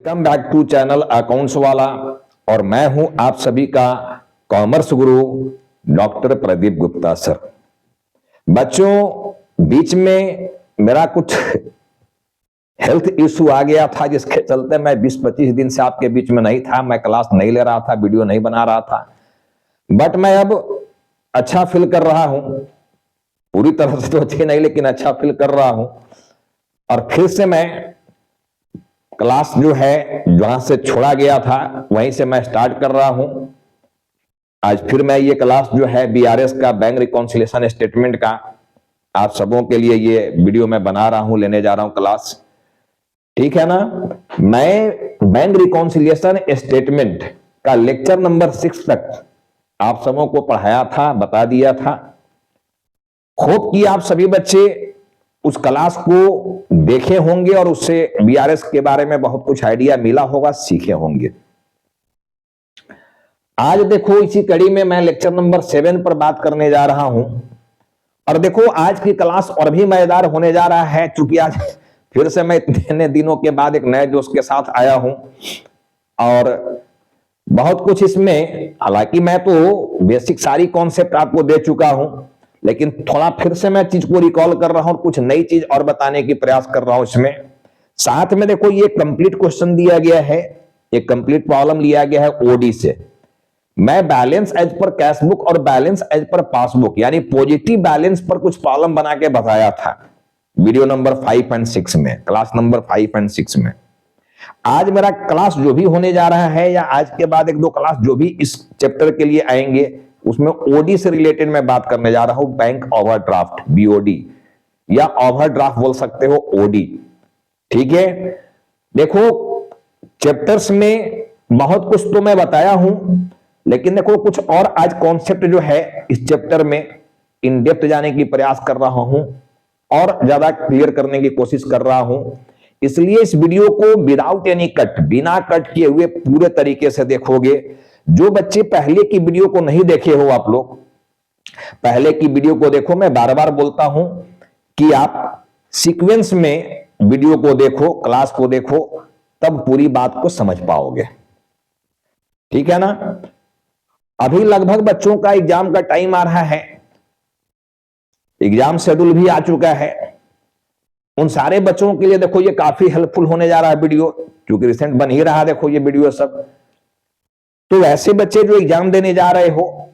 Welcome back to channel accounts वाला। और मैं हूं आप सभी का कॉमर्स गुरु डॉक्टर प्रदीप गुप्ता सर। बच्चों, बीच में मेरा कुछ हेल्थ इशू आ गया था, जिसके चलते मैं 20-25 दिन से आपके बीच में नहीं था। मैं क्लास नहीं ले रहा था, वीडियो नहीं बना रहा था, बट मैं अब अच्छा फील कर रहा हूं। पूरी तरह से तो अच्छी नहीं, लेकिन अच्छा फील कर रहा हूं। और फिर से मैं क्लास जो है जहां से छोड़ा गया था वहीं से मैं स्टार्ट कर रहा हूं। आज फिर मैं ये क्लास जो है बीआरएस का बैंक रिकॉन्सिलिएशन स्टेटमेंट का आप सबों के लिए ये वीडियो मैं बना रहा हूं, लेने जा रहा हूं क्लास। ठीक है ना। मैं बैंक रिकॉन्सिलिएशन स्टेटमेंट का लेक्चर नंबर 6 तक आप सबों को पढ़ाया था, बता दिया था। होप कि आप सभी बच्चे उस क्लास को देखे होंगे और उससे बीआरएस के बारे में बहुत कुछ आइडिया मिला होगा, सीखे होंगे। आज देखो इसी कड़ी में मैं लेक्चर नंबर 7 पर बात करने जा रहा हूं। और देखो आज की क्लास और भी मजेदार होने जा रहा है, क्योंकि आज फिर से मैं इतने दिनों के बाद एक नए जोश के साथ आया हूं। और बहुत कुछ इसमें, हालांकि मैं तो बेसिक सारी कॉन्सेप्ट आपको दे चुका हूं, लेकिन थोड़ा फिर से मैं चीज को रिकॉल कर रहा हूं और कुछ नई चीज और बताने की प्रयास कर रहा हूं इसमें। साथ में देखो ये कंप्लीट क्वेश्चन दिया गया है, एक कंप्लीट प्रॉब्लम लिया गया है ओडी से। मैं balance as per cash book और बैलेंस एज पर पासबुक यानी पॉजिटिव बैलेंस पर कुछ प्रॉब्लम बना के बताया था वीडियो नंबर 5 और 6 में, क्लास नंबर 5 और 6 में। आज मेरा क्लास जो भी होने जा रहा है, या आज के बाद 1-2 क्लास जो भी इस चैप्टर के लिए आएंगे, उसमें ओडी से रिलेटेड मैं बात करने जा रहा हूं। बैंक ओवरड्राफ्ट, बीओडी, या ओवरड्राफ्ट बोल सकते हो, ओडी। ठीक है। देखो चैप्टर्स में बहुत कुछ तो मैं बताया हूं, लेकिन देखो कुछ और आज कॉन्सेप्ट जो है इस चैप्टर में इन डेप्थ जाने की प्रयास कर रहा हूं और ज्यादा क्लियर करने की कोशिश कर रहा हूं। इसलिए इस वीडियो को विदाउट एनी कट, बिना कट किए हुए पूरे तरीके से देखोगे। जो बच्चे पहले की वीडियो को नहीं देखे हो, आप लोग पहले की वीडियो को देखो। मैं बार बार बोलता हूं कि आप सीक्वेंस में वीडियो को देखो, क्लास को देखो, तब पूरी बात को समझ पाओगे। ठीक है ना। अभी लगभग बच्चों का एग्जाम का टाइम आ रहा है, एग्जाम शेड्यूल भी आ चुका है। उन सारे बच्चों के लिए देखो ये काफी हेल्पफुल होने जा रहा है वीडियो, क्योंकि रिसेंट बन ही रहा देखो ये वीडियो सब। तो ऐसे बच्चे जो एग्जाम देने जा रहे हो,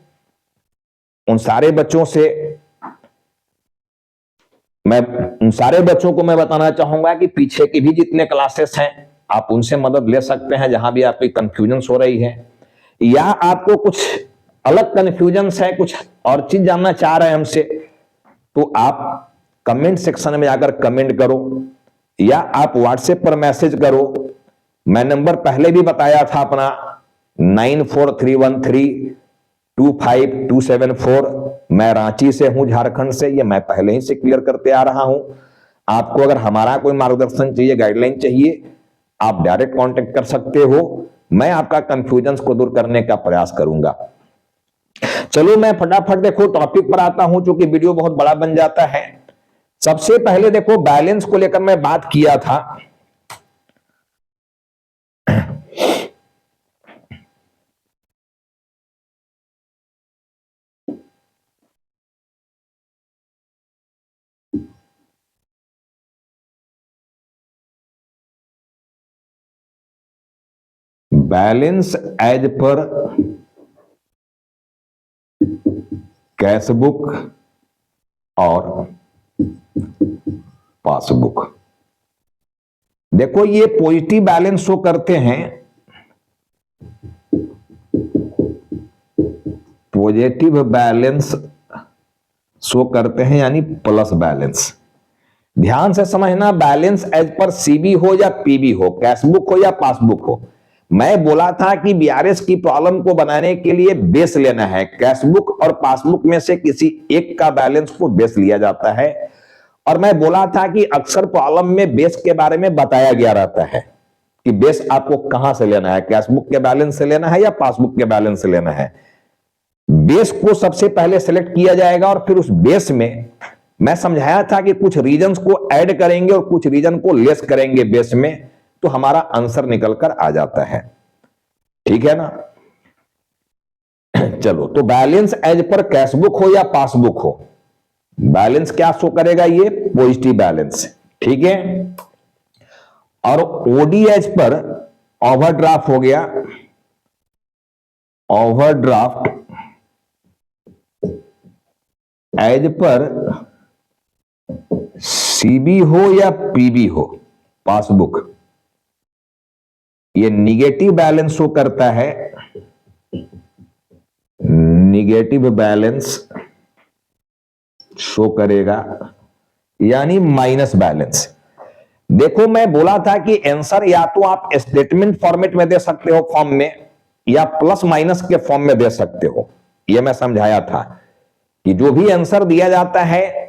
उन सारे बच्चों को मैं बताना चाहूंगा कि पीछे की भी जितने क्लासेस हैं आप उनसे मदद ले सकते हैं, जहां भी आपकी कंफ्यूजन हो रही है, या आपको कुछ अलग कंफ्यूजन है, कुछ और चीज जानना चाह रहे हैं हमसे, तो आप कमेंट सेक्शन में जाकर कमेंट करो, या आप व्हाट्सएप पर मैसेज करो। मैं नंबर पहले भी बताया था अपना 9431325274। मैं रांची से हूं, झारखंड से। ये मैं पहले ही से क्लियर करते आ रहा हूं। आपको अगर हमारा कोई मार्गदर्शन चाहिए, गाइडलाइन चाहिए, आप डायरेक्ट कांटेक्ट कर सकते हो। मैं आपका कंफ्यूजन को दूर करने का प्रयास करूंगा। चलो मैं फटाफट देखो टॉपिक पर आता हूं, क्योंकि वीडियो बहुत बड़ा बन जाता है। सबसे पहले देखो बैलेंस को लेकर मैं बात किया था। Balance as per cash book और पासबुक। देखो ये पॉजिटिव बैलेंस शो करते हैं, पॉजिटिव बैलेंस शो करते हैं, यानी प्लस बैलेंस। ध्यान से समझना, बैलेंस एज पर सीबी हो या पीबी हो, कैश बुक हो या पासबुक हो। मैं बोला था कि बीआरएस की प्रॉब्लम को बनाने के लिए बेस लेना है। कैश बुक और पासबुक में से किसी एक का बैलेंस को बेस लिया जाता है। और मैं बोला था कि अक्सर प्रॉब्लम में बेस के बारे में बताया गया रहता है कि बेस आपको कहां से लेना है, कैश बुक के बैलेंस से लेना है या पासबुक के बैलेंस से लेना है। बेस को सबसे पहले सिलेक्ट किया जाएगा, और फिर उस बेस में मैं समझाया था कि कुछ रीजन्स को ऐड करेंगे और कुछ रीजन को लेस करेंगे बेस में। तो हमारा आंसर निकल कर आ जाता है। ठीक है ना। चलो, तो बैलेंस एज पर कैशबुक हो या पासबुक हो, बैलेंस क्या शो करेगा, ये पॉजिटिव बैलेंस। ठीक है। और ओडीएच पर ओवरड्राफ्ट हो गया, ओवरड्राफ्ट एज पर सीबी हो या पीबी हो, पासबुक, ये निगेटिव बैलेंस शो करता है, निगेटिव बैलेंस शो करेगा, यानी माइनस बैलेंस। देखो, मैं बोला था कि आंसर या तो आप स्टेटमेंट फॉर्मेट में दे सकते हो फॉर्म में, या प्लस माइनस के फॉर्म में दे सकते हो। यह मैं समझाया था कि जो भी आंसर दिया जाता है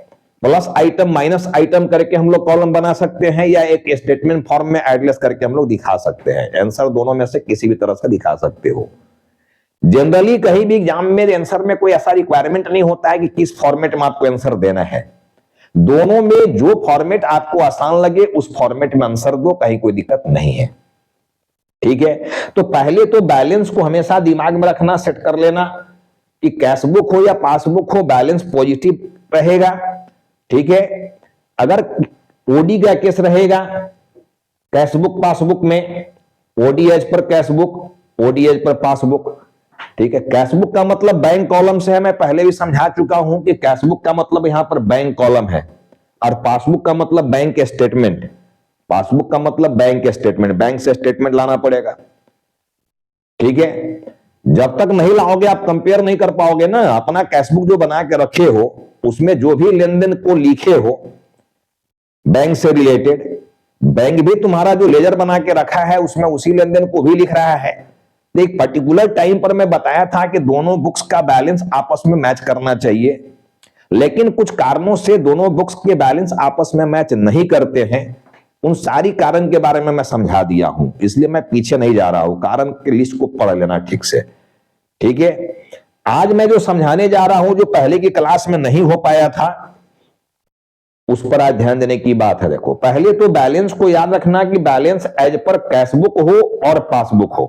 प्लस आइटम माइनस आइटम करके हम लोग कॉलम बना सकते हैं, या एक स्टेटमेंट फॉर्म में एडलेस करके हम लोग दिखा सकते हैं। आंसर दोनों में से किसी भी तरह से दिखा सकते हो। जनरली कहीं भी एग्जाम में आंसर में कोई ऐसा रिक्वायरमेंट नहीं होता है कि किस फॉर्मेट में आपको आंसर देना है। दोनों में जो फॉर्मेट आपको आसान लगे उस फॉर्मेट में आंसर दो, कहीं कोई दिक्कत नहीं है। ठीक है। तो पहले तो बैलेंस को हमेशा दिमाग में रखना, सेट कर लेना कि कैशबुक हो या पासबुक हो, बैलेंस पॉजिटिव रहेगा। ठीक है। अगर ओडी का केस रहेगा कैशबुक पासबुक में, ओडीएच पर कैशबुक, ओडीएच पर पासबुक। ठीक है। कैशबुक का मतलब बैंक कॉलम से है, मैं पहले भी समझा चुका हूं कि कैशबुक का मतलब यहां पर बैंक कॉलम है, और पासबुक का मतलब बैंक स्टेटमेंट। पासबुक का मतलब बैंक स्टेटमेंट, बैंक से स्टेटमेंट लाना पड़ेगा। ठीक है। जब तक नहीं लाओगे आप कंपेयर नहीं कर पाओगे ना। अपना कैशबुक जो बना के रखे हो उसमें जो भी लेन देन को लिखे हो बैंक से रिलेटेड, बैंक भी तुम्हारा जो लेजर बना के रखा है उसमें उसी लेन देन को भी लिख रहा है। तो एक पर्टिकुलर टाइम पर मैं बताया था कि दोनों बुक्स का बैलेंस आपस में मैच करना चाहिए, लेकिन कुछ कारणों से दोनों बुक्स के बैलेंस आपस में मैच नहीं करते हैं। उन सारी कारण के बारे में मैं समझा दिया हूं, इसलिए मैं पीछे नहीं जा रहा हूं। कारण की लिस्ट को पढ़ लेना ठीक से। ठीक है। आज मैं जो समझाने जा रहा हूं, जो पहले की क्लास में नहीं हो पाया था, उस पर आज ध्यान देने की बात है। देखो, पहले तो बैलेंस को याद रखना कि बैलेंस एज पर कैशबुक हो और पासबुक हो,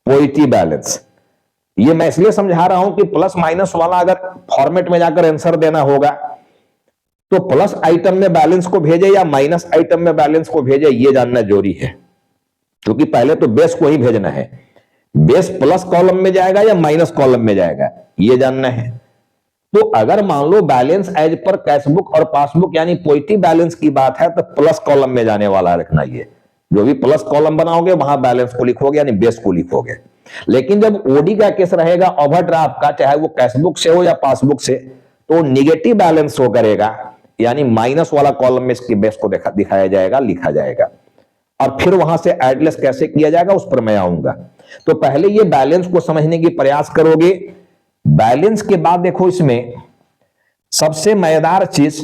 पॉजिटिव बैलेंस। ये मैं इसलिए समझा रहा हूं कि प्लस माइनस वाला अगर फॉर्मेट में जाकर आंसर देना होगा तो प्लस आइटम में बैलेंस को भेजे या माइनस आइटम में बैलेंस को भेजे, ये जानना जरूरी है। क्योंकि पहले तो बेस को ही भेजना है, बेस प्लस कॉलम में जाएगा या माइनस कॉलम में जाएगा, ये जानना है। तो अगर मान लो बैलेंस एज पर कैशबुक और पासबुक यानी पॉजिटिव बैलेंस की बात है, तो प्लस कॉलम में जाने वाला रखना। ये जो भी प्लस कॉलम बनाओगे वहां बैलेंस को लिखोगे, यानी बेस को लिखोगे। लेकिन जब ओडी का केस रहेगा ओवरड्राफ्ट का, चाहे वो कैशबुक से हो या पासबुक से, तो निगेटिव बैलेंस शो करेगा, यानी माइनस वाला कॉलम में इसके बेस को दिखाया जाएगा, लिखा जाएगा। और फिर वहां से एडलेस कैसे किया जाएगा उस पर मैं आऊंगा। तो पहले ये बैलेंस को समझने की प्रयास करोगे। बैलेंस के बाद देखो, इसमें सबसे मजेदार चीज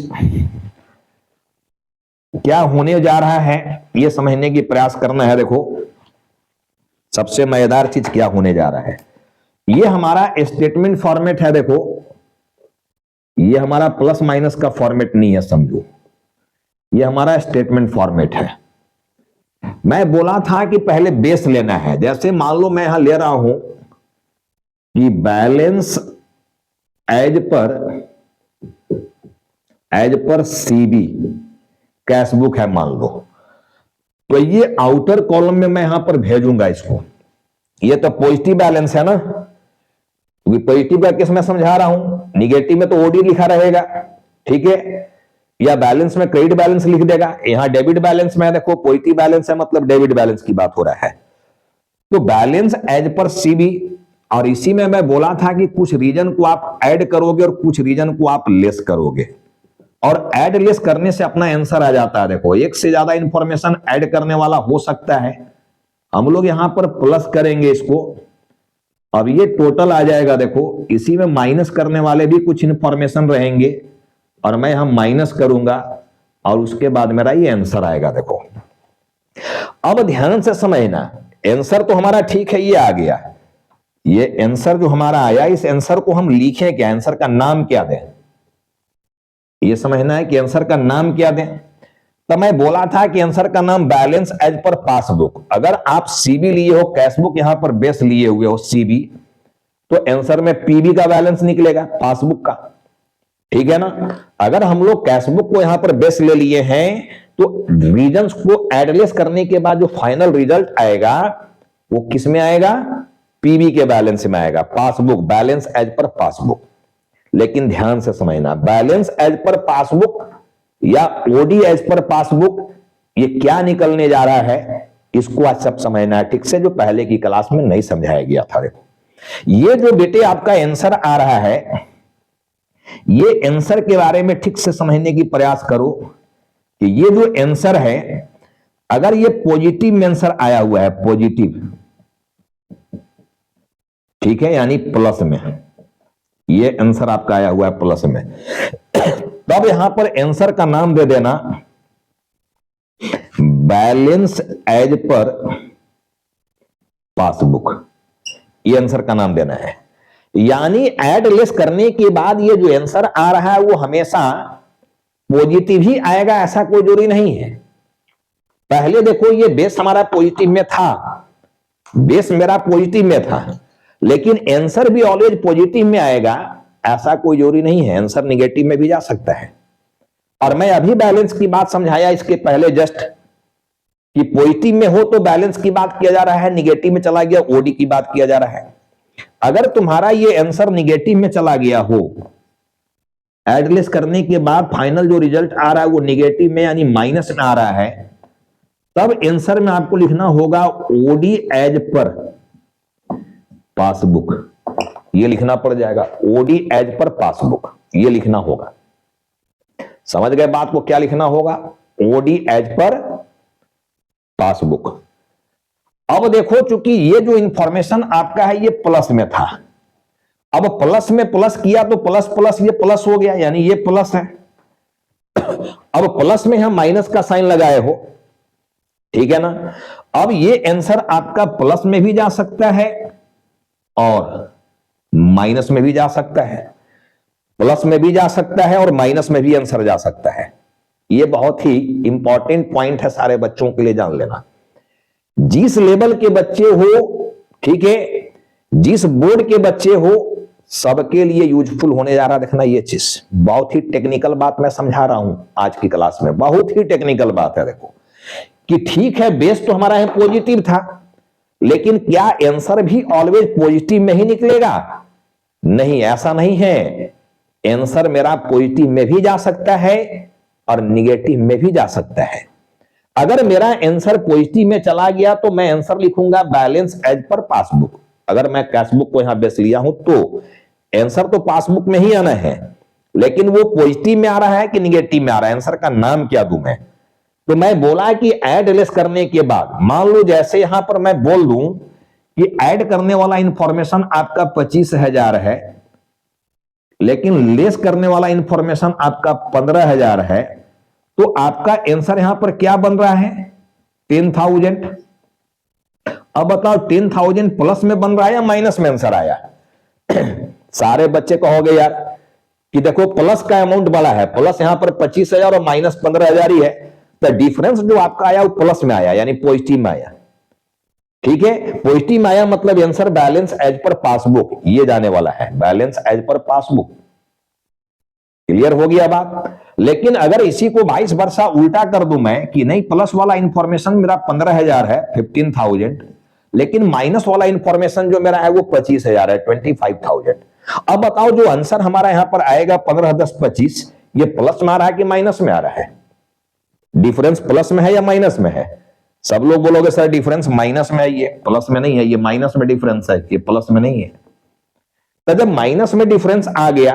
क्या होने जा रहा है ये समझने की प्रयास करना है। देखो, सबसे मजेदार चीज क्या होने जा रहा है, ये हमारा स्टेटमेंट फॉर्मेट है। देखो, ये हमारा प्लस माइनस का फॉर्मेट नहीं है, समझो, ये हमारा स्टेटमेंट फॉर्मेट है। मैं बोला था कि पहले बेस लेना है। जैसे मान लो मैं यहां ले रहा हूं कि balance as per CB cashbook है, मान लो, तो ये आउटर कॉलम में मैं यहां पर भेजूंगा इसको। ये तो पॉजिटिव बैलेंस है ना, क्योंकि पॉजिटिव का केस मैं समझा रहा हूं, निगेटिव में तो ओडी लिखा रहेगा। ठीक है। या बैलेंस में क्रेडिट बैलेंस लिख देगा, यहां डेबिट बैलेंस में देखो पॉजिटिव बैलेंस है, मतलब डेबिट बैलेंस की बात हो रहा है। तो बैलेंस एज पर सीबी, और इसी में मैं बोला था कि कुछ रीजन को आप ऐड करोगे और कुछ रीजन को आप लेस करोगे, और ऐड लेस करने से अपना आंसर आ जाता है। देखो, एक से ज्यादा इंफॉर्मेशन ऐड करने वाला हो सकता है, हम लोग यहां पर प्लस करेंगे इसको, और ये टोटल आ जाएगा। देखो, इसी में माइनस करने वाले भी कुछ इंफॉर्मेशन रहेंगे, और मैं यहां माइनस करूंगा, और उसके बाद मेरा ये आंसर आएगा। देखो, अब ध्यान से समझना, आंसर तो हमारा ठीक है, ये आ गया। ये आंसर जो हमारा आया, इस आंसर को हम लिखें क्या, आंसर का नाम क्या दें, ये समझना है कि आंसर का नाम क्या दें। तो मैं बोला था कि आंसर का नाम बैलेंस एज पर पासबुक। अगर आप सीबी लिए हो, कैशबुक यहां पर बेस लिए हुए हो सीबी, तो आंसर में पीबी का बैलेंस निकलेगा पासबुक का, ठीक है ना। अगर हम लोग कैशबुक को यहां पर बेस ले लिए हैं तो रीजंस को एडलेस करने के बाद जो फाइनल रिजल्ट आएगा वो किस में आएगा, पीबी के बैलेंस में आएगा, passbook, balance as per passbook. लेकिन ध्यान से समझना, बैलेंस एज पर पासबुक या ओडी एज पर पासबुक, ये क्या निकलने जा रहा है, इसको आज सब समझना है ठीक से, जो पहले की क्लास में नहीं समझाया गया था। देखो ये जो बेटे आपका आंसर आ रहा है, ये आंसर के बारे में ठीक से समझने की प्रयास करो कि ये जो आंसर है, अगर ये पॉजिटिव में आंसर आया हुआ है, पॉजिटिव, ठीक है, यानी प्लस में, ये आंसर आपका आया हुआ है प्लस में, तब यहां पर आंसर का नाम दे देना बैलेंस एज पर पासबुक, ये आंसर का नाम देना है। यानी एड लेस करने के बाद ये जो आंसर आ रहा है वो हमेशा पॉजिटिव ही आएगा, ऐसा कोई जरूरी नहीं है। पहले देखो ये बेस हमारा पॉजिटिव में था, बेस मेरा पॉजिटिव में था, लेकिन आंसर भी ऑलवेज पॉजिटिव में आएगा, ऐसा कोई जरूरी नहीं है, आंसर निगेटिव में भी जा सकता है। और मैं अभी बैलेंस की बात समझाया इसके पहले जस्ट, कि पॉजिटिव में हो तो बैलेंस की बात किया जा रहा है, निगेटिव में चला गया ओडी की बात किया जा रहा है। अगर तुम्हारा ये आंसर निगेटिव में चला गया हो, एडलेस करने के बाद फाइनल जो रिजल्ट आ रहा है वो निगेटिव में यानी माइनस में आ रहा है, तब आंसर में आपको लिखना होगा ओडी एज पर पासबुक, ये लिखना पड़ जाएगा, ओडी एज पर पासबुक, ये लिखना होगा। समझ गए बात को, क्या लिखना होगा, ओडी एज पर पासबुक। अब देखो चूंकि ये जो इंफॉर्मेशन आपका है ये प्लस में था, अब प्लस में प्लस किया तो प्लस प्लस ये प्लस हो गया, यानी ये प्लस है। अब प्लस में हम माइनस का साइन लगाए हो, ठीक है ना। अब ये आंसर आपका प्लस में भी जा सकता है और माइनस में भी जा सकता है, प्लस में भी जा सकता है और माइनस में भी आंसर जा सकता है। ये बहुत ही इंपॉर्टेंट पॉइंट है, सारे बच्चों के लिए जान लेना। जिस लेवल के बच्चे हो, ठीक है, जिस बोर्ड के बच्चे हो, सबके लिए यूजफुल होने जा रहा। देखना ये चीज बहुत ही टेक्निकल बात मैं समझा रहा हूं आज की क्लास में, बहुत ही टेक्निकल बात है। देखो कि ठीक है बेस तो हमारा है पॉजिटिव था, लेकिन क्या आंसर भी ऑलवेज पॉजिटिव में ही निकलेगा, नहीं, ऐसा नहीं है। आंसर मेरा पॉजिटिव में भी जा सकता है और निगेटिव में भी जा सकता है। अगर मेरा आंसर पॉजिटिव में चला गया तो मैं आंसर लिखूंगा बैलेंस एज पर पासबुक। अगर मैं कैशबुक को यहां बेस लिया हूं तो आंसर तो पासबुक में ही आना है, लेकिन वो पॉजिटिव में आ रहा है कि निगेटिव में आ रहा है, आंसर का नाम क्या दूं मैं। तो मैं बोला कि ऐड लेस करने के बाद, मान लो जैसे यहां पर मैं बोल दूं कि ऐड करने वाला इंफॉर्मेशन आपका 25,000 है, लेकिन लेस करने वाला इंफॉर्मेशन आपका 15,000 है, तो आपका आंसर यहां पर क्या बन रहा है, 10,000। अब बताओ 10,000 प्लस में बन रहा है या माइनस में आंसर आया। सारे बच्चे कहोगे यार कि देखो प्लस का अमाउंट बड़ा है, प्लस यहां पर 25,000 और माइनस 15,000 ही है, तो डिफरेंस जो आपका आया वो प्लस में आया, यानी पॉजिटिव में आया। ठीक है, पॉजिटिव में आया मतलब answer balance as per passbook, ये जाने वाला है, balance as per passbook. Clear हो गया बात। लेकिन अगर इसी को 22 वर्षा उल्टा कर दूं मैं कि नहीं, प्लस वाला इंफॉर्मेशन मेरा 15,000 है, 15,000, लेकिन माइनस वाला इंफॉर्मेशन जो मेरा है वो 25,000 है, 25,000। अब बताओ जो आंसर हमारा यहां पर आएगा 15, 10, 25, ये प्लस में आ रहा है कि माइनस में आ रहा है, डिफरेंस प्लस में है या माइनस में है। सब लोग बोलोगे सर डिफरेंस माइनस में है, ये प्लस में नहीं है, ये माइनस में डिफरेंस है, ये प्लस में नहीं है। तो जब माइनस में डिफरेंस आ गया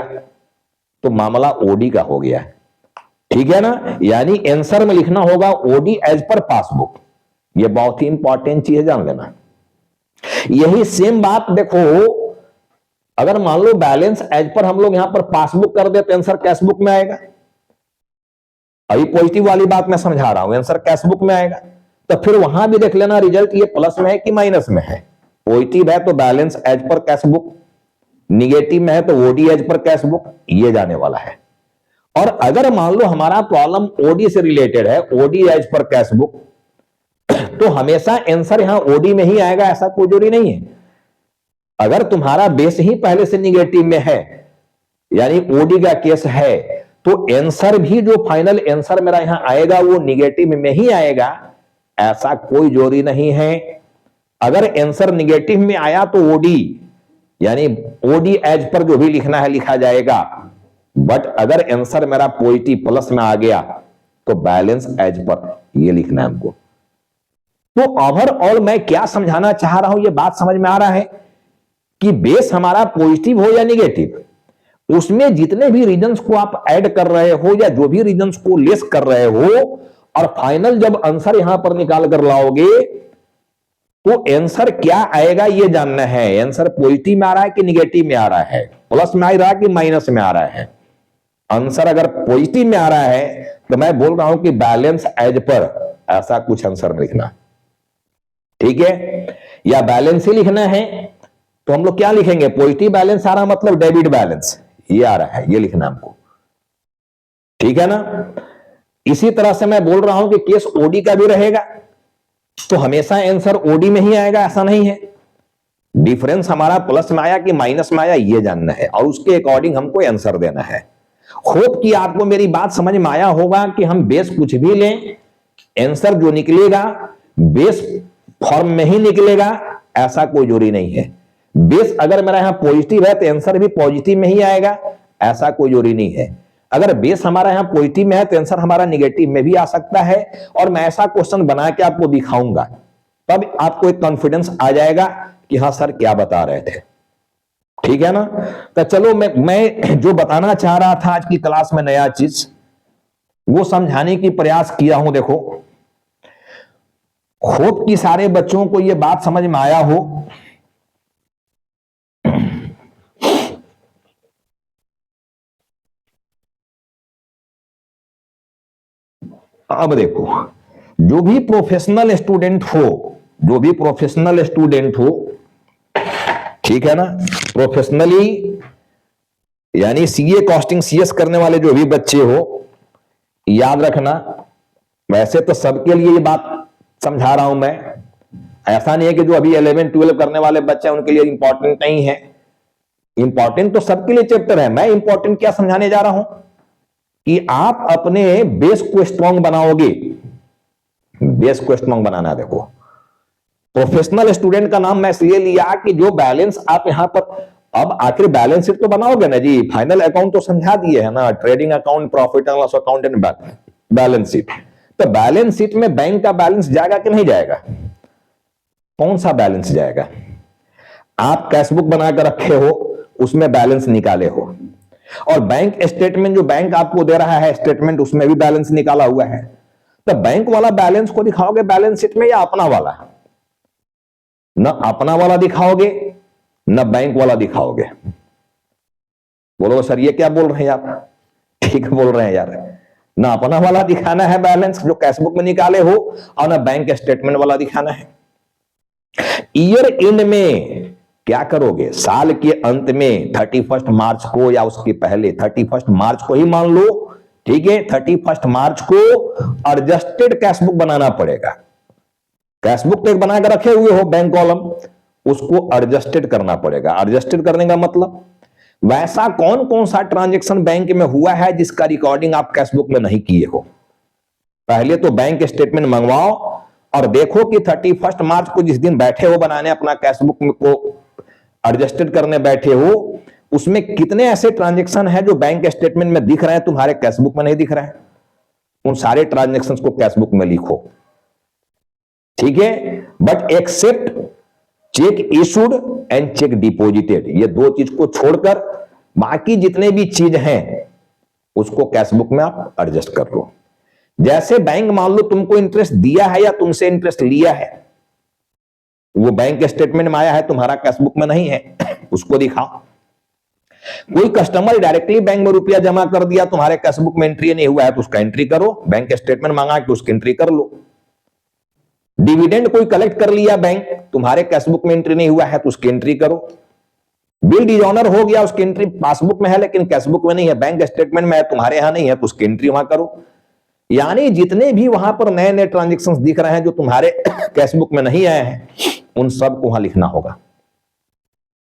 तो मामला ओडी का हो गया, ठीक है ना। यानी आंसर में लिखना होगा ओडी एज पर पासबुक, ये बहुत ही इंपॉर्टेंट चीज है, जान लेना। यही सेम बात देखो, अगर मान लो बैलेंस एज पर हम लोग यहां पर पासबुक कर देते, आंसर कैशबुक में आएगा। अभी पॉजिटिव वाली बात मैं समझा रहा हूं, आंसर कैशबुक में आएगा। तो फिर वहां भी देख लेना रिजल्ट ये प्लस में है कि माइनस में है। पॉजिटिव है तो balance as per cashbook, negative में है तो ओडी एज पर कैशबुक, ये जाने वाला है। और अगर मान लो हमारा प्रॉब्लम ओडी से रिलेटेड है, OD as per cash book, तो हमेशा आंसर यहां ओडी में ही आएगा, ऐसा कोई जरूरी नहीं है। अगर तुम्हारा बेस ही पहले से निगेटिव में है, यानी ओडी का केस है, तो आंसर भी जो फाइनल आंसर मेरा यहां आएगा वो निगेटिव में ही आएगा, ऐसा कोई जरूरी नहीं है। अगर आंसर निगेटिव में आया तो ओडी, यानी ओडी एज पर जो भी लिखना है लिखा जाएगा, बट अगर आंसर मेरा पॉजिटिव प्लस में आ गया तो बैलेंस एज पर ये लिखना है हमको। तो ओवरऑल मैं क्या समझाना चाह रहा हूं, ये बात समझ में आ रहा है कि बेस हमारा पॉजिटिव हो या निगेटिव, उसमें जितने भी रीजन्स को आप ऐड कर रहे हो या जो भी रीजन्स को लेस कर रहे हो, और फाइनल जब आंसर यहां पर निकाल कर लाओगे तो आंसर क्या आएगा ये जानना है। आंसर पॉजिटिव में आ रहा है कि निगेटिव में आ रहा है, प्लस में आ रहा है कि माइनस में आ रहा है। आंसर अगर पॉजिटिव में आ रहा है तो मैं बोल रहा हूं कि बैलेंस एज पर ऐसा कुछ आंसर लिखना, ठीक है। या बैलेंस ही लिखना है तो हम लोग क्या लिखेंगे, पॉजिटिव बैलेंस आ रहा मतलब डेबिट बैलेंस ये आ रहा है, ये लिखना हमको, ठीक है ना। इसी तरह से मैं बोल रहा हूं कि केस ओडी का भी रहेगा तो हमेशा आंसर ओडी में ही आएगा, ऐसा नहीं है। डिफरेंस हमारा प्लस में आया कि माइनस में आया ये जानना है, और उसके अकॉर्डिंग हमको आंसर देना है। होप कि आपको मेरी बात समझ में आया होगा कि हम बेस कुछ भी लें, आंसर जो निकलेगा बेस फॉर्म में ही निकलेगा, ऐसा कोई जरूरी नहीं है। बेस अगर मेरा यहां पॉजिटिव है तो आंसर भी पॉजिटिव में ही आएगा, ऐसा कोई जरूरी नहीं है। अगर बेस हमारा यहां पॉजिटिव में है तो आंसर हमारा निगेटिव में भी आ सकता है, और मैं ऐसा क्वेश्चन बना के आपको दिखाऊंगा, तब आपको एक कॉन्फिडेंस आ जाएगा कि हाँ सर क्या बता रहे थे, ठीक है ना। तो चलो मैं जो बताना चाह रहा था आज की क्लास में नया चीज वो समझाने की प्रयास किया हूं। देखो, होप कि सारे बच्चों को यह बात समझ में आया हो। अब देखो, जो भी प्रोफेशनल स्टूडेंट हो, जो भी प्रोफेशनल स्टूडेंट हो, ठीक है ना, प्रोफेशनली यानी सीए कॉस्टिंग सीएस करने वाले जो भी बच्चे हो, याद रखना, वैसे तो सबके लिए ये बात समझा रहा हूं मैं, ऐसा नहीं है कि जो अभी 11 12 करने वाले बच्चे हैं उनके लिए इंपॉर्टेंट नहीं है। इंपॉर्टेंट तो सबके लिए चैप्टर है। मैं इंपॉर्टेंट क्या समझाने जा रहा हूं कि आप अपने बेस को स्ट्रांग बनाओगे। बेस को स्ट्रांग बनाना, देखो प्रोफेशनल स्टूडेंट का नाम मैं इसलिए लिया कि जो बैलेंस आप यहां पर, अब आखिर बैलेंस शीट तो बनाओगे ना जी, फाइनल अकाउंट तो समझा दिए है ना, trading account, profit and loss account and balance sheet. तो बैलेंस शीट में बैंक का बैलेंस जाएगा कि नहीं जाएगा? कौन सा बैलेंस जाएगा? आप कैश बुक बनाकर रखे हो, उसमें बैलेंस निकाले हो, और बैंक स्टेटमेंट जो बैंक आपको दे रहा है स्टेटमेंट, उसमें भी बैलेंस निकाला हुआ है। तो बैंक वाला बैलेंस को दिखाओगे बैलेंस शीट में या अपना वाला? न अपना वाला दिखाओगे न बैंक वाला दिखाओगे। बोलो सर ये क्या बोल रहे हैं आप? ठीक बोल रहे हैं यार, ना अपना वाला दिखाना है बैलेंस जो कैश बुक में निकाले हो, और ना बैंक स्टेटमेंट वाला दिखाना है। ईयर एंड में क्या करोगे? साल के अंत में 31 मार्च को या उसके पहले 31 मार्च को ही मान लो, ठीक है, 31 मार्च को एडजस्टेड कैश बुक बनाना पड़ेगा। कैश बुक तो एक बना कर रखे हुए हो बैंक कॉलम, उसको एडजस्टेड करना पड़ेगा। एडजस्टेड करने का मतलब वैसा कौन कौन सा ट्रांजैक्शन बैंक में हुआ है जिसका रिकॉर्डिंग आप कैश बुक में नहीं किए हो। पहले तो बैंक स्टेटमेंट मंगवाओ और देखो कि 31 मार्च को जिस दिन बैठे हो बनाने अपना कैश बुक को एडजस्टेड करने बैठे हो, उसमें कितने ऐसे ट्रांजैक्शन है जो बैंक स्टेटमेंट में दिख रहे हैं, तुम्हारे कैश बुक में नहीं दिख रहे हैं। उन सारे ट्रांजैक्शंस को कैश बुक में लिखो, ठीक है। But except cheque issued and cheque deposited, ये दो चीज को छोड़कर बाकी जितने भी चीज हैं उसको कैश बुक में आप एडजस्ट कर लो। जैसे बैंक मान लो तुमको इंटरेस्ट दिया है या तुमसे इंटरेस्ट लिया है, वो बैंक स्टेटमेंट में आया है, तुम्हारा कैश बुक में नहीं है, उसको दिखाओ। कोई कस्टमर डायरेक्टली बैंक में रुपया जमा कर दिया, तुम्हारे कैश बुक में एंट्री नहीं हुआ है तो उसका एंट्री करो, बैंक स्टेटमेंट मांगा कि उसकी एंट्री कर लो। डिविडेंड कोई कलेक्ट कर लिया बैंक, तुम्हारे कैश बुक में एंट्री नहीं हुआ है तो उसकी एंट्री करो। बिल डिजॉनर हो गया, उसकी एंट्री पासबुक में है लेकिन कैशबुक में नहीं है, बैंक स्टेटमेंट में है, तुम्हारे यहां नहीं है तो उसकी एंट्री वहां करो। यानी जितने भी वहां पर नए नए ट्रांजेक्शंस दिख रहे हैं जो तुम्हारे कैशबुक में नहीं आए हैं, उन सबको वहां लिखना होगा।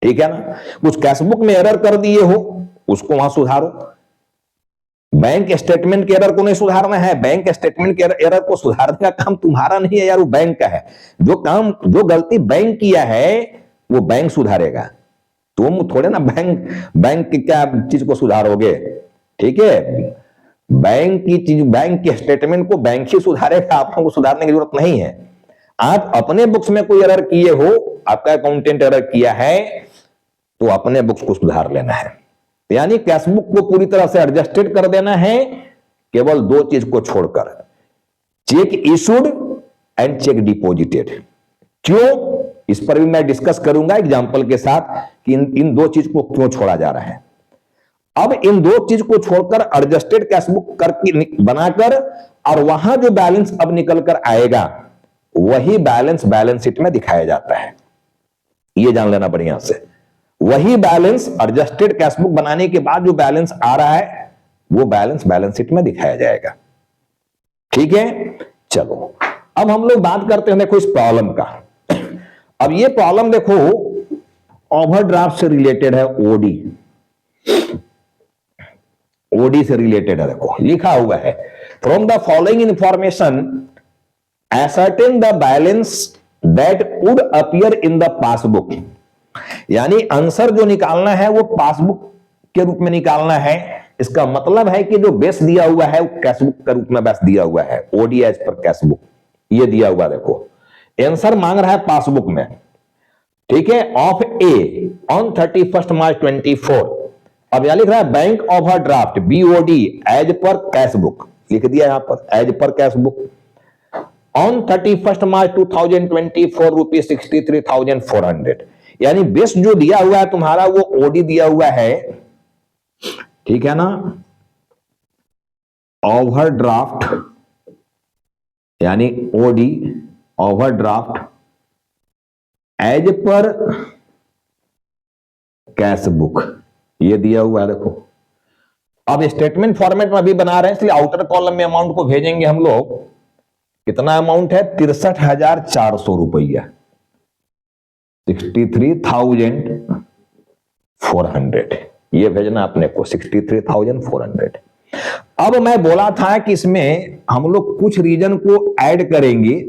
ठीक है ना। कुछ कैशबुक में एरर कर दिए हो उसको वहां सुधारो। बैंक स्टेटमेंट के एरर को नहीं सुधारना है, बैंक स्टेटमेंट के एरर को सुधारने का काम तुम्हारा नहीं है यार, वो बैंक का है। जो गलती बैंक किया है वो बैंक सुधारेगा, तुम थोड़े ना बैंक की क्या चीज को सुधारोगे। ठीक है, बैंक की चीज, बैंक के स्टेटमेंट को बैंक ही सुधारेगा, आप लोगों को सुधारने की जरूरत नहीं है। आप अपने बुक्स में कोई एरर किए हो, आपका अकाउंटेंट एरर किया है तो अपने बुक्स को सुधार लेना है। यानी कैशबुक को पूरी तरह से एडजस्टेड कर देना है, केवल दो चीज को छोड़कर, check issued and cheque deposited. क्यों, इस पर भी मैं डिस्कस करूंगा एग्जांपल के साथ कि इन दो चीज को क्यों छोड़ा जा रहा है। अब इन दो चीज को छोड़कर एडजस्टेड कैशबुक करके बनाकर और वहां जो बैलेंस अब निकल कर आएगा वही बैलेंस शीट में दिखाया जाता है। ये जान लेना बढ़िया से, वही बैलेंस एडजस्टेड कैशबुक बनाने के बाद जो बैलेंस आ रहा है वो बैलेंस शीट में दिखाया जाएगा। ठीक है, चलो अब हम लोग बात करते हैं देखो इस प्रॉब्लम का। अब ये प्रॉब्लम देखो ओवरड्राफ्ट से रिलेटेड है, ओडी से रिलेटेड है। देखो लिखा हुआ है, from the following information ascertain the balance that would appear in the passbook। यानी आंसर जो निकालना है वो पासबुक के रूप में निकालना है। इसका मतलब है कि जो बेस दिया हुआ है वो कैशबुक के रूप में बेस दिया हुआ है, ओडी एज पर कैशबुक ये दिया हुआ। देखो आंसर मांग रहा है पासबुक में, ठीक है, ऑफ ए ऑन 31 मार्च 24। अब यहां लिख रहा है bank overdraft BOD as per cashbook, लिख दिया यहां पर as per cashbook on 31 March 2024 rupees 63,400। यानी बेस जो दिया हुआ है तुम्हारा वो ओडी दिया हुआ है, ठीक है ना। ओवरड्राफ्ट यानी OD overdraft as per cashbook ये दिया हुआ है। देखो अब स्टेटमेंट फॉर्मेट में अभी बना रहे हैं इसलिए आउटर कॉलम में अमाउंट को भेजेंगे हम लोग। कितना अमाउंट है, 63,400 रुपया, 63,400 ये भेजना अपने को, 63,400। अब मैं बोला था कि इसमें हम लोग कुछ रीजन को ऐड करेंगे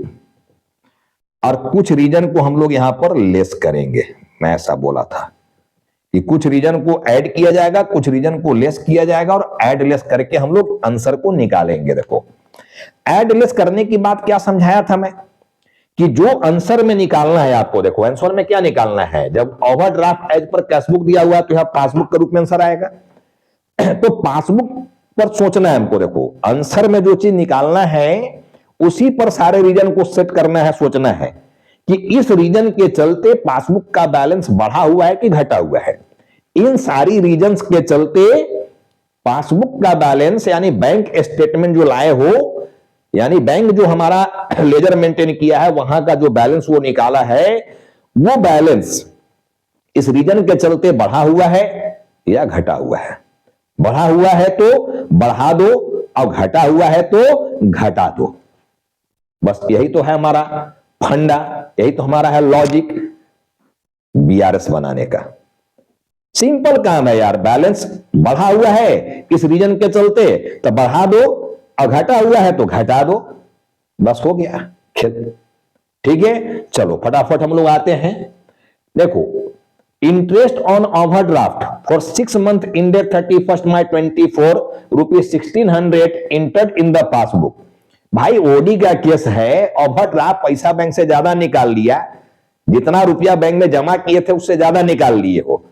और कुछ रीजन को हम लोग यहां पर लेस करेंगे। मैं ऐसा बोला था कि कुछ रीजन को ऐड किया जाएगा, कुछ रीजन को लेस किया जाएगा और ऐड लेस करके हम लोग आंसर को निकालेंगे। देखो ऐड लेस करने की बात क्या समझाया था मैं कि जो आंसर में निकालना है आपको, देखो आंसर में क्या निकालना है, जब ओवरड्राफ्ट एज पर कैशबुक दिया हुआ है तो यहां पासबुक के रूप में आंसर आएगा। तो पासबुक पर सोचना है हमको। देखो आंसर में जो चीज निकालना है उसी पर सारे रीजन को सेट करना है, सोचना है कि इस रीजन के चलते पासबुक का बैलेंस बढ़ा हुआ है कि घटा हुआ है। इन सारी रीजंस के चलते पासबुक का बैलेंस यानी बैंक स्टेटमेंट जो लाए हो, यानी बैंक जो हमारा लेजर मेंटेन किया है वहां का जो बैलेंस वो निकाला है, वो बैलेंस इस रीजन के चलते बढ़ा हुआ है या घटा हुआ है। बढ़ा हुआ है तो बढ़ा दो और घटा हुआ है तो घटा दो। बस यही तो है हमारा फंडा, यही तो हमारा है लॉजिक बीआरएस बनाने का। सिंपल काम है यार, बैलेंस बढ़ा हुआ है इस रीजन के चलते तो बढ़ा दो और घटा हुआ है तो घटा दो, बस हो गया खेल। ठीक है, चलो फटाफट हम लोग आते हैं। देखो interest on overdraft for 6 month ended 31 March 24 rupees 1600 entered in the passbook. भाई ओडी का केस है, ओवरड्राफ्ट पैसा बैंक से ज्यादा निकाल लिया, जितना रुपया बैंक में जमा किए थे उससे ज्यादा निकाल लिए हो।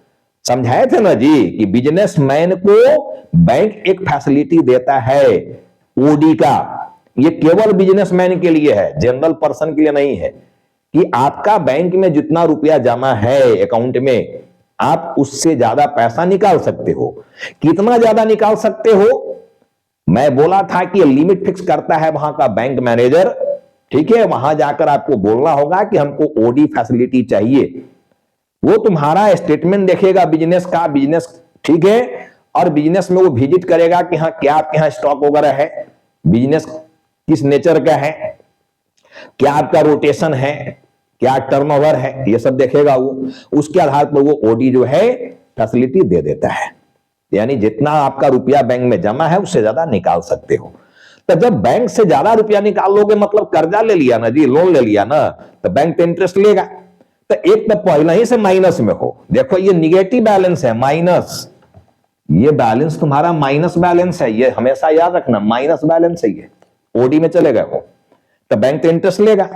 समझाए थे ना जी कि बिजनेसमैन को बैंक एक फैसिलिटी देता है ओडी का, ये केवल बिजनेसमैन के लिए है, जनरल पर्सन के लिए नहीं है, कि आपका बैंक में जितना रुपया जमा है अकाउंट में आप उससे ज्यादा पैसा निकाल सकते हो। कितना ज्यादा निकाल सकते हो, मैं बोला था कि लिमिट फिक्स करता है वहां का बैंक मैनेजर। ठीक है, वहां जाकर आपको बोलना होगा कि हमको ओडी फैसिलिटी चाहिए, वो तुम्हारा स्टेटमेंट देखेगा बिजनेस का, बिजनेस ठीक है, और बिजनेस में वो विजिट करेगा कि हाँ क्या आपके यहाँ स्टॉक वगैरह है, बिजनेस किस नेचर का है, क्या आपका रोटेशन है, क्या टर्नओवर है, ये सब देखेगा वो। उसके आधार पर वो ओडी जो है फैसिलिटी दे देता है, यानी जितना आपका रुपया बैंक में जमा है उससे ज्यादा निकाल सकते हो। तो जब बैंक से ज्यादा रुपया निकाल लोगे मतलब कर्जा ले लिया ना जी, लोन ले लिया ना, तो बैंक तो इंटरेस्ट लेगा। तो एक तो पहले ही से माइनस में हो, देखो ये निगेटिव बैलेंस है, माइनस, ये बैलेंस तुम्हारा माइनस बैलेंस है, ये हमेशा याद रखना, माइनस बैलेंस है, ये ओडी में चले गए हो तो बैंक तो इंटरेस्ट लेगा।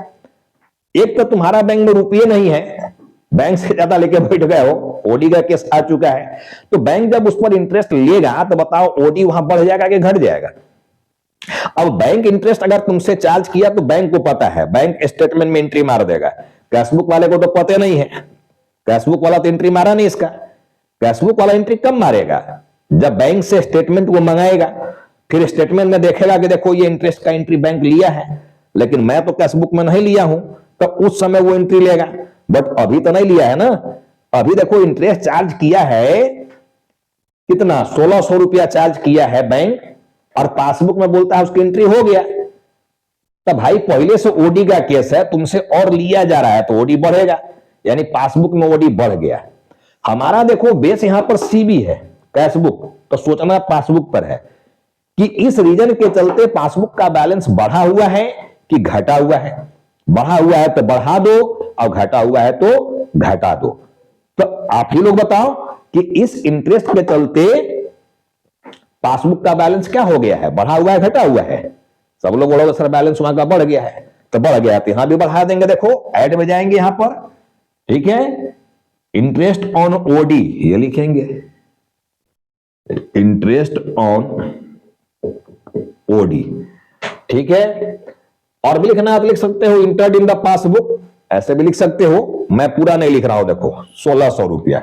एक तो तुम्हारा बैंक में रुपये नहीं है, बैंक से ज्यादा लेके बैठ गए हो, ओडी का केस आ चुका है, तो बैंक जब उस पर इंटरेस्ट लेगा तो बताओ ओडी वहां बढ़ जाएगा कि घट जाएगा। अब बैंक इंटरेस्ट अगर तुमसे चार्ज किया तो बैंक को पता है, बैंक स्टेटमेंट में एंट्री मार देगा। कैशबुक वाले को तो पता नहीं है, कैशबुक वाला तो एंट्री मारा नहीं इसका। कैशबुक वाला एंट्री कब मारेगा, जब बैंक से स्टेटमेंट वो मंगाएगा, फिर स्टेटमेंट में देखेगा कि देखो ये इंटरेस्ट का एंट्री बैंक लिया है, लेकिन मैं तो कैशबुक में नहीं लिया हूं, तो उस समय वो एंट्री लेगा। बट अभी तो नहीं लिया है ना, अभी देखो इंटरेस्ट चार्ज किया है कितना, 1600 रुपया चार्ज किया है बैंक, और पासबुक में बोलता है उसकी एंट्री हो गया। तो भाई पहले से ओडी का केस है, तुमसे और लिया जा रहा है तो ओडी बढ़ेगा, यानी पासबुक में ओडी बढ़ गया। हमारा देखो बेस यहां पर सीबी है, कैशबुक, तो सोचना पासबुक पर है कि इस रीजन के चलते पासबुक का बैलेंस बढ़ा हुआ है कि घटा हुआ है। बढ़ा हुआ है तो बढ़ा दो, और घटा हुआ है तो घटा दो। तो आप ही लोग बताओ कि इस इंटरेस्ट के चलते पासबुक का बैलेंस क्या हो गया है, बढ़ा हुआ है घटा हुआ है। सब लोग बोलोगे सर बैलेंस वहां का बढ़ गया है, तो बढ़ गया तो यहां भी बढ़ा देंगे, देखो ऐड में जाएंगे यहां पर, ठीक है, इंटरेस्ट ऑन ओडी ये लिखेंगे, इंटरेस्ट ऑन ओडी, ठीक है। और भी लिखना आप लिख सकते हो इंटर्ड इन द पासबुक, ऐसे भी लिख सकते हो, मैं पूरा नहीं लिख रहा हूं, देखो 1600 रुपया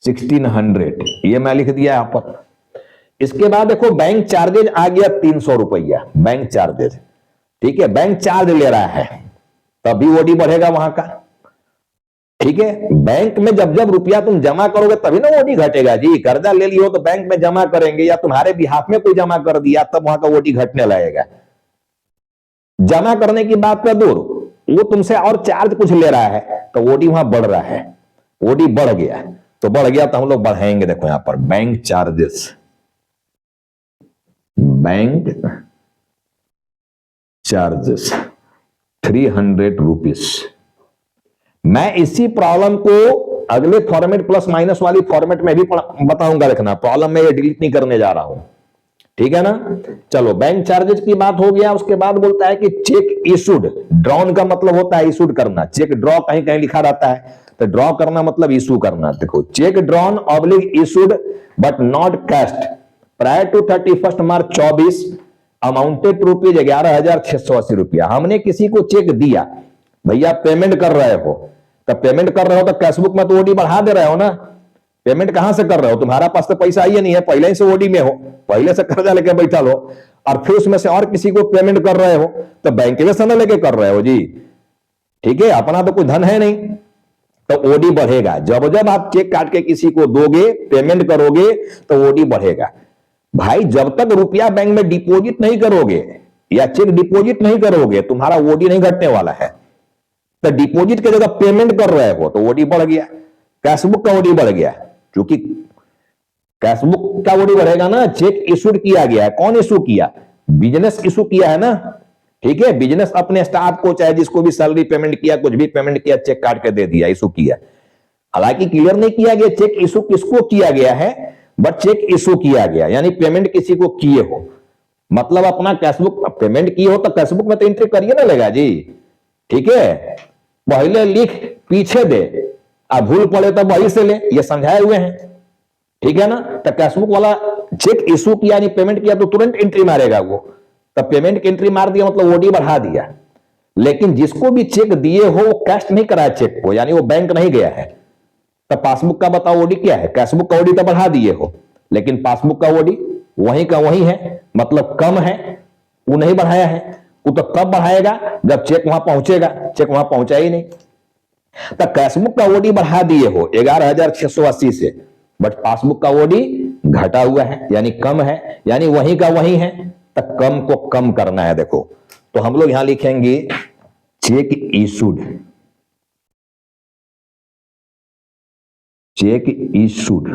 1600 ये मैं लिख दिया यहां पर। इसके बाद देखो बैंक चार्जेज आ गया 300 रुपया, बैंक चार्जेज, ठीक है, बैंक चार्ज ले रहा है तभी ओडी बढ़ेगा वहां का, ठीक है। बैंक में जब जब रुपया तुम जमा करोगे तभी ना ओडी घटेगा जी। कर्जा ले लियो तो बैंक में जमा करेंगे, या तुम्हारे बिहाफ में कोई जमा कर दिया तब वहां का ओडी घटने लगेगा। जमा करने की बात कर दूर, वो तुमसे और चार्ज कुछ ले रहा है तो ओडी वहां बढ़ रहा है, ओडी बढ़ गया तो बढ़ गया, तो हम लोग बढ़ाएंगे, देखो यहां पर bank charges, bank charges 300 rupees. मैं इसी प्रॉब्लम को अगले फॉर्मेट प्लस माइनस वाली फॉर्मेट में भी बताऊंगा, रखना प्रॉब्लम में ये डिलीट नहीं करने जा रहा हूं, ठीक है ना। चलो बैंक चार्जेस की बात हो गया। उसके बाद बोलता है कि चेक इशूड, ड्रॉन का मतलब होता है इशूड करना, चेक ड्रॉ कहीं कहीं लिखा रहता है, तो ड्रॉ करना मतलब इशू करना। देखो cheque drawn oblique issued but not cashed prior to 31 March 24 amounted rupees 11,680 रुपया। हमने किसी को चेक दिया, भैया पेमेंट कर रहे हो, तब पेमेंट कर रहे हो तो कैशबुक में तो ओडी बढ़ा दे रहे हो ना। पेमेंट कहां से कर रहे हो, तुम्हारा पास तो पैसा ही नहीं है, पहले ही से ओडी में हो, पहले से कर्जा लेके बैठा लो, और फिर उसमें से और किसी को पेमेंट कर रहे हो तो बैंक में से ना लेके कर रहे हो जी, ठीक है, अपना तो कोई धन है नहीं, तो ओडी बढ़ेगा। जब जब आप चेक काट के किसी को दोगे, पेमेंट करोगे तो ओडी बढ़ेगा। भाई जब तक रुपया बैंक में डिपॉजिट नहीं करोगे या चेक डिपॉजिट नहीं करोगे तुम्हारा ओडी नहीं घटने वाला है। तो डिपॉजिट की जगह पेमेंट कर रहे हो तो ओडी बढ़ गया, कैशबुक का ओडी बढ़ गया, क्योंकि कैशबुक का ओडी बढ़ेगा ना, चेक इशूड किया गया है। कौन इशू किया, बिजनेस इशू किया है ना, ठीक है, बिजनेस अपने स्टाफ को चाहे जिसको भी सैलरी पेमेंट किया, कुछ भी पेमेंट किया, चेक काट के दे दिया, इशू किया। हालांकि क्लियर नहीं किया गया चेक इशू किसको किया गया है, बट चेक इशू किया गया, यानी पेमेंट किसी को किए हो, मतलब अपना कैशबुक पेमेंट किए हो तो कैशबुक में तो एंट्री करिए ना लेगा जी, ठीक है। पहले लिख पीछे दे, अब भूल पड़े तो वही से ले, ये समझाए हुए हैं, ठीक है ना। तो कैशबुक वाला चेक इशू किया यानी पेमेंट किया तो तुरंत एंट्री मारेगा वो, तब पेमेंट की एंट्री मार दिया मतलब ओडी बढ़ा दिया। लेकिन जिसको भी चेक दिए हो वो कैश नहीं कराया चेक को, यानी वो बैंक नहीं गया है, तब पासबुक का बताओ ओडी क्या है, कैशबुक का ओडी तो बढ़ा दिए हो, लेकिन पासबुक का ओडी वहीं का वहीं है, मतलब कम है, वो नहीं बढ़ाया है। वो तो कब बढ़ाएगा, जब चेक वहां पहुंचेगा, चेक वहां पहुंचा ही नहीं। तो कैशबुक का ओडी बढ़ा दिए हो 11,680 से, बट पासबुक का ओडी घटा हुआ है, यानी कम है, यानी वही का वही है, तो कम को कम करना है। देखो तो हम लोग यहां लिखेंगे check issued, check issued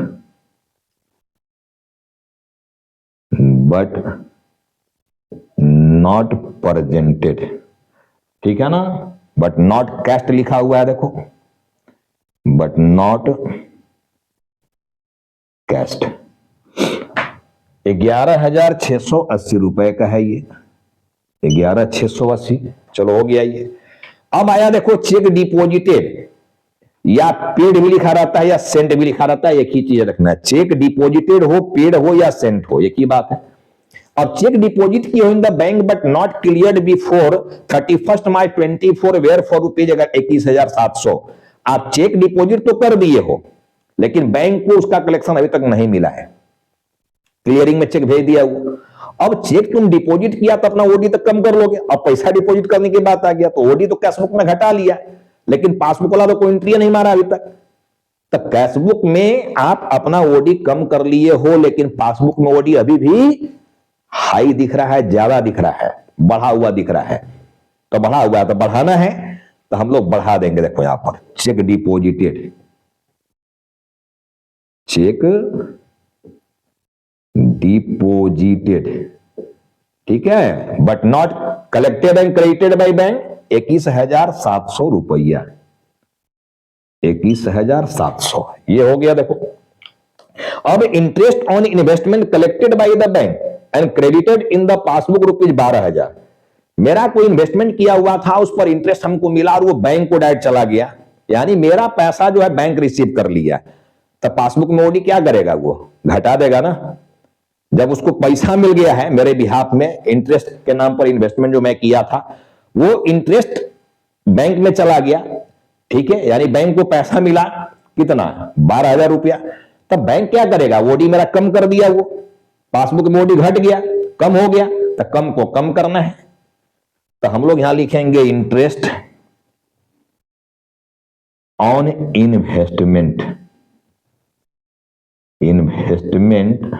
but not presented, ठीक है ना, बट नॉट कैस्ट लिखा हुआ है, देखो बट नॉट कैस्ट। 11,680 रुपए का है ये, 11,680, चलो हो गया ये। अब आया देखो चेक डिपोजिटेड, या पेड भी लिखा रहता है या सेंट भी लिखा रहता है, एक ही चीज रखना है, चेक डिपोजिटेड हो, पेड हो या सेंट हो, एक ही बात है। और चेक डिपॉजिट की हो in the bank but not cleared before 31 March 24 were for rupees 21,700। आप चेक डिपॉजिट तो कर दिए हो, लेकिन बैंक को उसका कलेक्शन अभी तक नहीं मिला है, क्लियरिंग में चेक भेज दिया वो। अब चेक तुम डिपॉजिट किया तो अपना ओडी तक कम कर लोगे, अब पैसा डिपॉजिट करने की बात आ गया तो ओडी तो कैशबुक में घटा लिया, लेकिन पासबुक वाला तो कोई एंट्री नहीं मारा अभी तक। तो कैशबुक में आप अपना ओडी कम कर लिए हो, लेकिन पासबुक में ओडी अभी भी हाई दिख रहा है, ज्यादा दिख रहा है, बढ़ा हुआ दिख रहा है। तो बढ़ा हुआ है तो बढ़ाना है, तो हम लोग बढ़ा देंगे। देखो यहां पर चेक डिपॉजिटेड, चेक डिपॉजिटेड, ठीक है, but not collected and credited by bank 21,700 रुपया, 21,700 ये हो गया। देखो अब interest on investment collected by the bank and credited in the passbook rupees 12,000। मेरा कोई इन्वेस्टमेंट किया हुआ था, उस पर इंटरेस्ट हमको मिला और वो बैंक को डायरेक्ट चला गया, यानी मेरा पैसा जो है बैंक रिसीव कर लिया, तो पासबुक में ओडी क्या करेगा, वो घटा देगा ना। जब उसको पैसा मिल गया है मेरे बिहाफ में, इंटरेस्ट के नाम पर इन्वेस्टमेंट जो मैं किया था, वो इंटरेस्ट बैंक में चला गया, ठीक है, यानी बैंक को पैसा मिला कितना, 12,000 रुपया। तब बैंक क्या करेगा, ओडी मेरा कम कर दिया, वो पासबुक में ओडी घट गया, कम हो गया, तो कम को कम करना है। तो हम लोग यहां लिखेंगे interest on investment, investment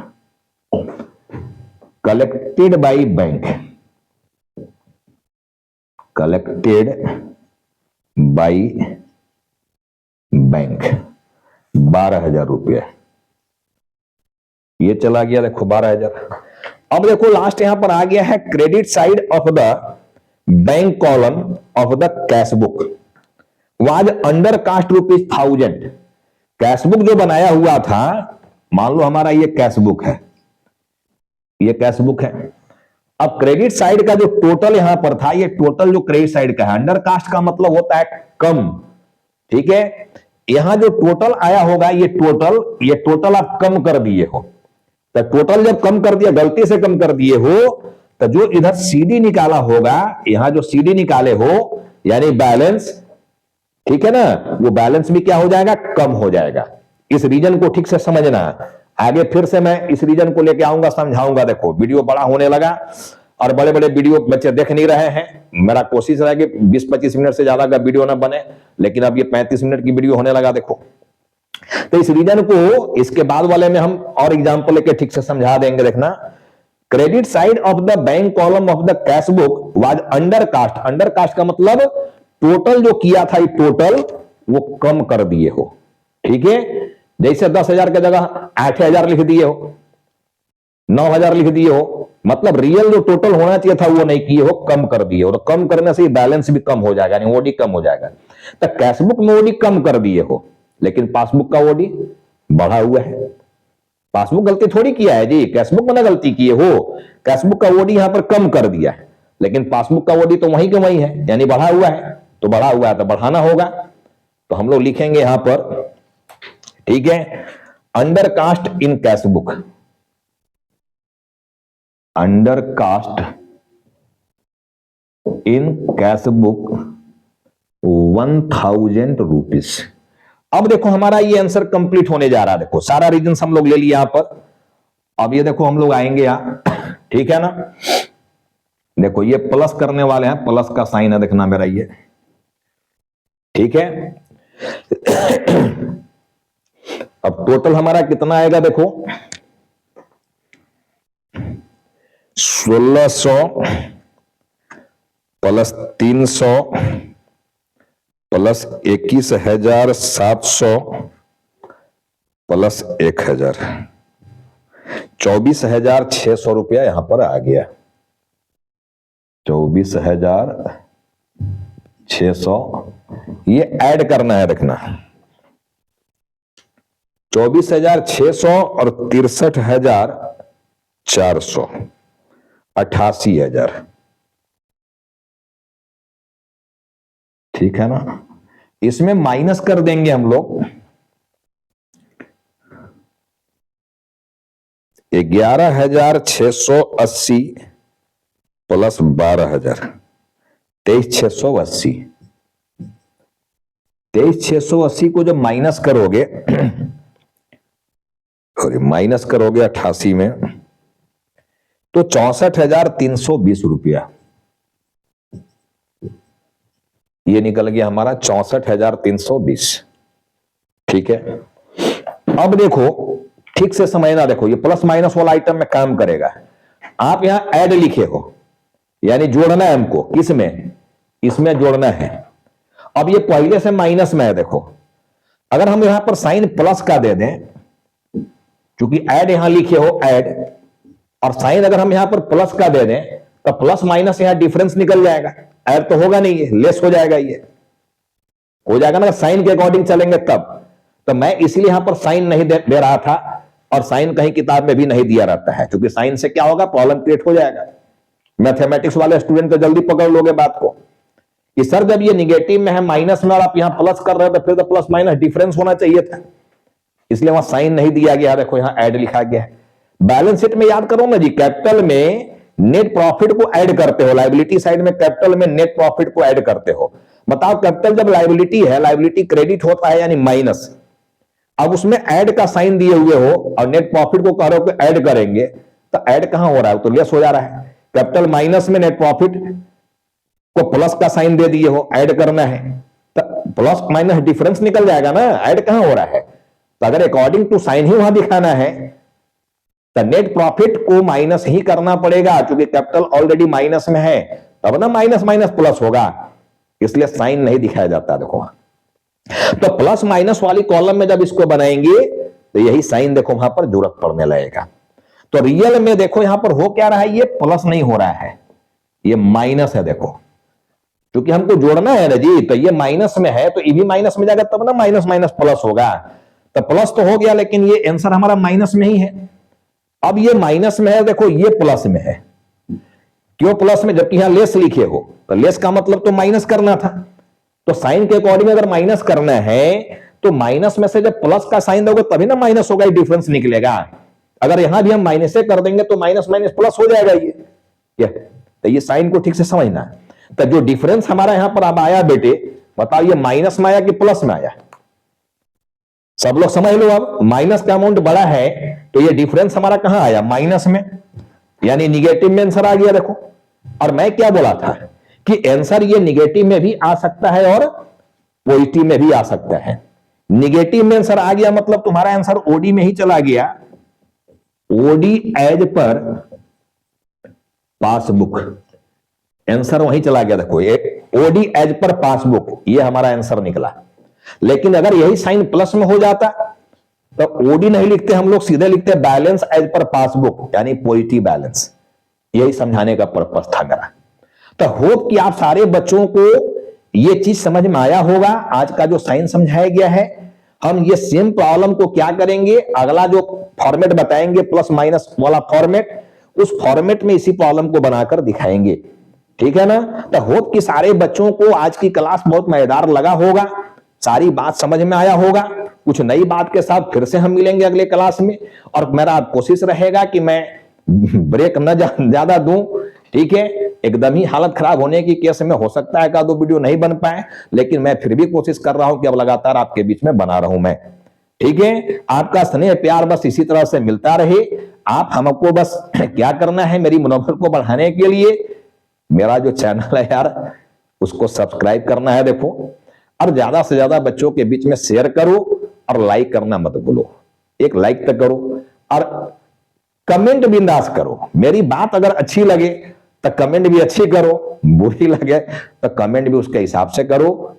collected by bank, collected by bank 12,000 रुपया, ये चला गया। देखो 12,000। अब देखो लास्ट यहां पर आ गया है credit side of the bank column of the cashbook was under cast rupees 1,000। Cashbook जो बनाया हुआ था, मान लो हमारा ये कैशबुक है, ये कैशबुक है। अब क्रेडिट साइड का जो टोटल यहां पर था, ये टोटल जो क्रेडिट साइड का है, अंडर कास्ट का मतलब होता है कम, ठीक है। यहां जो टोटल आया होगा, ये टोटल आप कम कर दिए हो, तो टोटल जब कम कर दिया, गलती से कम कर दिए हो, तो जो इधर सीडी निकाला होगा, यहां जो सीडी निकाले हो यानी बैलेंस, ठीक है ना, वो बैलेंस भी क्या हो जाएगा, कम हो जाएगा। इस रीजन को ठीक से समझना, आगे फिर से मैं इस रीजन को लेके आऊंगा, समझाऊंगा। देखो वीडियो बड़ा होने लगा और बड़े बड़े वीडियो बच्चे देख नहीं रहे हैं, मेरा कोशिश रहा कि 20-25 मिनट से ज्यादा का वीडियो ना बने, लेकिन अब ये 35 मिनट की वीडियो होने लगा। देखो तो इस रीजन को इसके बाद वाले में हम और एग्जांपल लेके ठीक से समझा देंगे। देखना, credit side of the bank column of the cashbook was under cast. Under cast का मतलब टोटल जो किया था, टोटल वो कम कर दिए हो, ठीक है। जैसे 10,000 की जगह 8,000 लिख दिए हो, 9,000 लिख दिए हो, मतलब रियल जो टोटल होना चाहिए था वो नहीं किए हो, कम कर दिए हो। तो कम करने से बैलेंस भी कम हो जाएगा, यानी ओडी कम हो जाएगा। तो कैशबुक में ओडी कम कर दिए हो, लेकिन पासबुक का ओडी बढ़ा हुआ है। पासबुक गलती थोड़ी किया है जी, कैशबुक में ना गलती किए हो, कैशबुक का ओडी यहां पर कम कर दिया है, लेकिन पासबुक का ओडी तो वहीं के वहीं है, यानी बढ़ा हुआ है। तो बढ़ा हुआ है तो बढ़ाना होगा, तो हम लोग लिखेंगे यहां पर, ठीक है, अंडर कास्ट इन कैशबुक, अंडर कास्ट इन कैशबुक 1,000 रुपीज। अब देखो हमारा ये आंसर कंप्लीट होने जा रहा है। देखो सारा रीजन हम लोग ले लिया यहां पर। अब ये देखो हम लोग आएंगे यहां, ठीक है ना। देखो ये प्लस करने वाले हैं, प्लस का साइन है, देखना मेरा ये, ठीक है। अब टोटल हमारा कितना आएगा देखो, 1600 प्लस 300 प्लस 21,700 प्लस 1,000, 24,600 रुपया यहां पर आ गया। 24,600 ये ऐड करना है, रखना 24,600 और 63,400, 88,000। ठीक है ना। इसमें माइनस कर देंगे हम लोग 11,680 प्लस 12,000, 23,680। 23,680 को जब माइनस करोगे और माइनस करोगे 88 में, तो 64,320 रुपया ये निकल गया हमारा, 64,320। ठीक है। अब देखो ठीक से समझना, देखो ये प्लस माइनस वाला आइटम में काम करेगा। आप यहां ऐड लिखे हो, यानी जोड़ना है हमको, किस में, इसमें जोड़ना है। अब ये पहले से माइनस में है, देखो अगर हम यहां पर साइन प्लस का दे दें, क्योंकि ऐड यहां लिखे हो ऐड, और साइन अगर हम यहां पर प्लस का दे दें तो प्लस माइनस यहां डिफरेंस निकल जाएगा, ऐड तो होगा नहीं, ये लेस हो जाएगा, ये हो जाएगा ना, साइन के अकॉर्डिंग चलेंगे तब। तो मैं इसलिए यहां पर साइन नहीं दे रहा था, और साइन कहीं किताब में भी नहीं दिया रहता है, क्योंकि साइन से क्या होगा, प्रॉब्लम क्रिएट हो जाएगा। मैथमेटिक्स वाले स्टूडेंट तो जल्दी पकड़ लोगे बात को कि सर जब ये निगेटिव में है, माइनस में, और आप यहां प्लस कर रहे हो, तो फिर तो प्लस माइनस डिफरेंस होना चाहिए था, इसलिए वहां साइन नहीं दिया गया। देखो यहां ऐड लिखा गया है। बैलेंस शीट में याद करो ना जी, कैपिटल में नेट प्रॉफिट को ऐड करते हो, लायबिलिटी साइड में कैपिटल में नेट प्रॉफिट को ऐड करते हो। बताओ कैपिटल जब लायबिलिटी है, लायबिलिटी क्रेडिट होता है यानी माइनस, अब उसमें ऐड का साइन दिए हुए हो और नेट प्रॉफिट को कह रहे हो कि ऐड करेंगे, तो ऐड कहां हो रहा है, तो लेस हो जा रहा है। कैपिटल माइनस में नेट प्रॉफिट को प्लस का साइन दे दिए हो, ऐड करना है, तो प्लस माइनस डिफरेंस निकल जाएगा ना, ऐड कहां हो रहा है। तो अगर अकॉर्डिंग टू साइन ही वहां दिखाना है तो नेट प्रॉफिट को माइनस ही करना पड़ेगा, क्योंकि कैपिटल ऑलरेडी माइनस में है, तब ना माइनस माइनस प्लस होगा, इसलिए साइन नहीं दिखाया जाता। देखो तो प्लस माइनस वाली कॉलम में जब इसको बनाएंगे तो यही साइन देखो वहां पर जरूरत पड़ने लगेगा। तो रियल में देखो यहां पर हो क्या रहा है, ये प्लस नहीं हो रहा है, ये माइनस है। देखो क्योंकि हमको जोड़ना है ना जी, तो ये माइनस में है, तो ये भी माइनस में जाएगा, तब ना माइनस माइनस प्लस होगा। तो प्लस तो हो गया, लेकिन ये आंसर हमारा माइनस में ही है। अब ये माइनस में है, देखो ये प्लस में है, क्यों प्लस में, जबकि यहां लेस लिखे हो, तो लेस का मतलब तो माइनस करना था। तो साइन के अकॉर्डिंग अगर माइनस करना है तो माइनस में से जब प्लस का साइन दोगे तभी ना माइनस होगा, ये डिफरेंस निकलेगा। अगर यहां भी हम माइनस से कर देंगे तो माइनस माइनस प्लस हो जाएगा ये। तो ये साइन को ठीक से समझना है। तो जो डिफरेंस हमारा यहां पर अब आया बेटे, बताओ ये माइनस में आया कि प्लस में आया, सब लोग समझ लो। अब माइनस का अमाउंट बड़ा है तो ये डिफरेंस हमारा कहां आया, माइनस में, यानी निगेटिव में आंसर आ गया। देखो, और मैं क्या बोला था कि आंसर ये निगेटिव में भी आ सकता है और पॉजिटिव में भी आ सकता है। निगेटिव में आंसर आ गया मतलब तुम्हारा आंसर ओडी में ही चला गया, OD as per passbook, answer वहीं चला गया। देखो ये ओडी एज पर पासबुक, ये हमारा आंसर निकला। लेकिन अगर यही साइन प्लस में हो जाता तो ओडी नहीं लिखते हम लोग, सीधे लिखते बैलेंस एज पर पासबुक, यानी पॉजिटिव बैलेंस। यही समझाने का पर्पस था मेरा। तो होप कि आप सारे बच्चों को ये चीज समझ में आया होगा। आज का जो साइन समझाया गया है, हम ये सेम प्रॉब्लम को क्या करेंगे, अगला जो फॉर्मेट बताएंगे प्लस माइनस वाला फॉर्मेट, उस फॉर्मेट में इसी प्रॉब्लम को बनाकर दिखाएंगे। ठीक है ना। तो होप कि सारे बच्चों को आज की क्लास बहुत मजेदार लगा होगा, सारी बात समझ में आया होगा। कुछ नई बात के साथ फिर से हम मिलेंगे अगले क्लास में, और मेरा कोशिश रहेगा कि मैं ब्रेक न ज्यादा दूं। ठीक है, एकदम ही हालत खराब होने की केस में हो सकता है का दो वीडियो नहीं बन पाए, लेकिन मैं फिर भी कोशिश कर रहा हूं कि अब लगातार आपके बीच में बना रहूं मैं। ठीक है, आपका स्नेह प्यार बस इसी तरह से मिलता रहे। आप हमको बस क्या करना है, मेरी मनोबल को बढ़ाने के लिए मेरा जो चैनल है यार, उसको सब्सक्राइब करना है। देखो, और ज्यादा से ज्यादा बच्चों के बीच में शेयर करो और लाइक करना मत भूलो। एक लाइक तक करो और कमेंट बिंदास करो। मेरी बात अगर अच्छी लगे तो कमेंट भी अच्छी करो, बुरी लगे तो कमेंट भी उसके हिसाब से करो,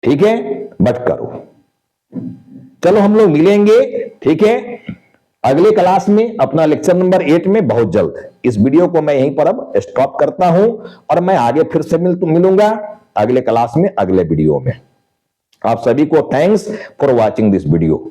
ठीक है, बट करो। चलो हम लोग मिलेंगे, ठीक है, अगले क्लास में अपना लेक्चर नंबर 8 में बहुत जल्द। इस वीडियो को मैं यहीं पर अब स्टॉप करता हूं और मैं आगे फिर से मिलूंगा अगले क्लास में, अगले वीडियो में। आप सभी को thanks for watching this video.